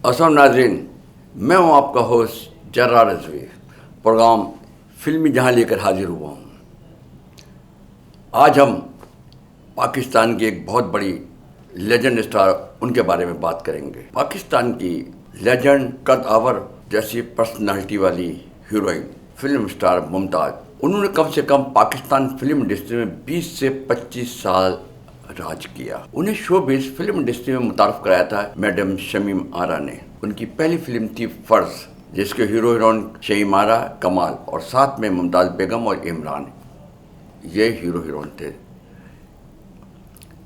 असलम नाजरीन, मैं हूं आपका होस्ट जर्रा रजवी। प्रोग्राम फिल्मी जहां लेकर हाजिर हुआ हूं। आज हम पाकिस्तान की एक बहुत बड़ी लेजेंड स्टार उनके बारे में बात करेंगे। पाकिस्तान की लेजेंड कद-आवर जैसी पर्सनालिटी वाली हीरोइन फिल्म स्टार मुमताज़, उन्होंने कम से कम पाकिस्तान फिल्म इंडस्ट्री में 20 से 25 साल राज किया। उन्हें शोबिज़ फिल्म इंडस्ट्री में मुतारफ कराया था मैडम शमीम आरा ने। उनकी पहली फिल्म थी फर्ज, जिसके हीरो हीरोइन शमीम आरा, कमाल और साथ में मुमताज़ बेगम और इमरान, ये हीरो हीरोइन थे।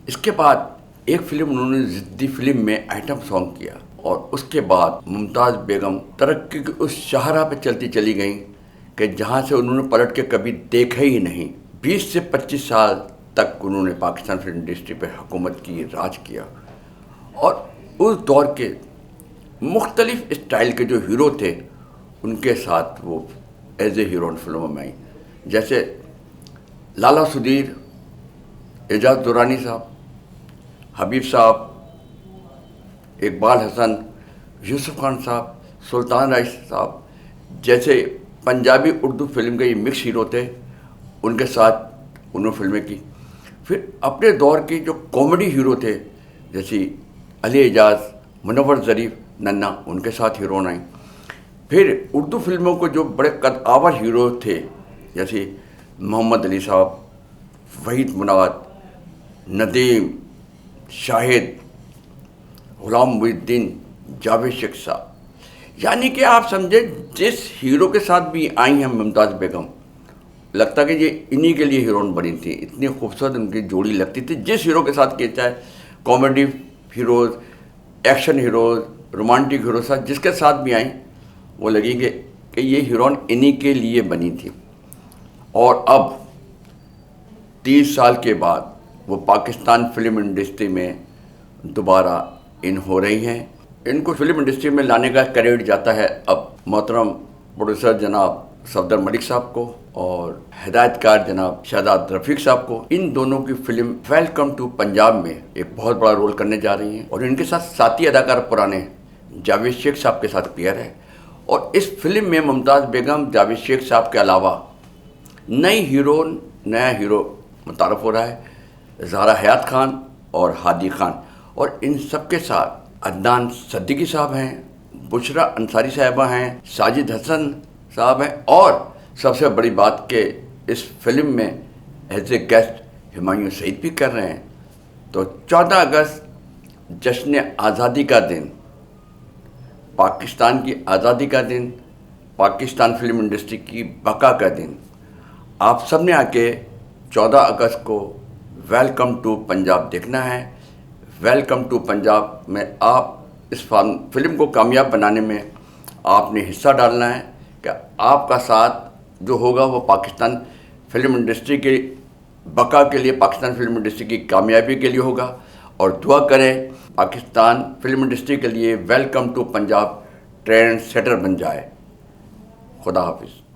इसके बाद एक फिल्म उन्होंने जिद्दी फिल्म में आइटम सॉन्ग किया और उसके बाद मुमताज़ बेगम तरक्की की उस शाहराह पे चलती चली गई कि जहाँ से उन्होंने पलट के कभी देखा ही नहीं। 20 से 25 साल तक उन्होंने पाकिस्तान फिल्म इंडस्ट्री पे हुकूमत की, राज किया और उस दौर के मुख्तलिफ स्टाइल के जो हीरो थे उनके साथ वो एज ए हीरोइन फिल्मों में आई, जैसे लाला सुधीर, एजाज दुरानी साहब, हबीब साहब, इकबाल हसन, यूसुफ खान साहब, सुल्तान राइस साहब जैसे पंजाबी उर्दू फिल्म के ये मिक्स हीरो थे, उनके साथ उन्होंने फिल्में की। फिर अपने दौर के जो कॉमेडी हीरो थे जैसे अली एजाज, मुनव्वर ज़रीफ, नन्ना, उनके साथ हीरोइन आई। फिर उर्दू फिल्मों को जो बड़े कद-आवर हीरो थे जैसे मोहम्मद अली साहब, वहीद मुनाद, नदीम, शाहिद, गुलाम मुहिद्दीन, जावेद शेख साहब, यानी कि आप समझे जिस हीरो के साथ भी आई हैं मुमताज़ बेगम, लगता कि ये इन्हीं के लिए हीरोइन बनी थी। इतनी खूबसूरत उनकी जोड़ी लगती थी। जिस हीरो के साथ किए, चाहे comedy heroes, action heroes, romantic hero साथ जिसके साथ भी आई, वो लगेंगे कि ये हीरोइन इन्हीं के लिए बनी थी। और अब 30 साल के बाद वो पाकिस्तान फिल्म इंडस्ट्री में दोबारा इन हो रही हैं। इनको फिल्म इंडस्ट्री में लाने का क्रेडिट जाता है अब मोहतरम प्रोड्यूसर जनाब सफदर मलिक साहब को और हिदायतकार जनाब शाहजाद रफ़ीक साहब को। इन दोनों की फिल्म वेलकम टू पंजाब में एक बहुत बड़ा रोल करने जा रही हैं और इनके साथ साथी अदाकार पुराने जावेद शेख साहब के साथ पेयर है। और इस फिल्म में मुमताज़ बेगम, जावेद शेख साहब के अलावा नया हीरो मुतारफ़ हो रहा है, ज़हरा हयात खान और हादी खान। और इन सब के साथ अदनान सिद्दीकी साहब हैं, बुशरा अंसारी साहिबा हैं, साजिद हसन साहब हैं और सबसे बड़ी बात कि इस फिल्म में as a guest Humayun Saeed भी कर रहे हैं। तो 14 अगस्त जश्न आज़ादी का दिन, पाकिस्तान की आज़ादी का दिन, पाकिस्तान फिल्म इंडस्ट्री की बका का दिन। आप सब ने आके 14 अगस्त को वेलकम टू पंजाब देखना है। वेलकम टू पंजाब में आप इस फिल्म को कामयाब बनाने में आपने हिस्सा डालना है कि आपका साथ जो होगा वो पाकिस्तान फिल्म इंडस्ट्री के बका के लिए, पाकिस्तान फिल्म इंडस्ट्री की कामयाबी के लिए होगा। और दुआ करें पाकिस्तान फिल्म इंडस्ट्री के लिए welcome to Punjab trendsetter बन जाए। खुदा हाफिज़।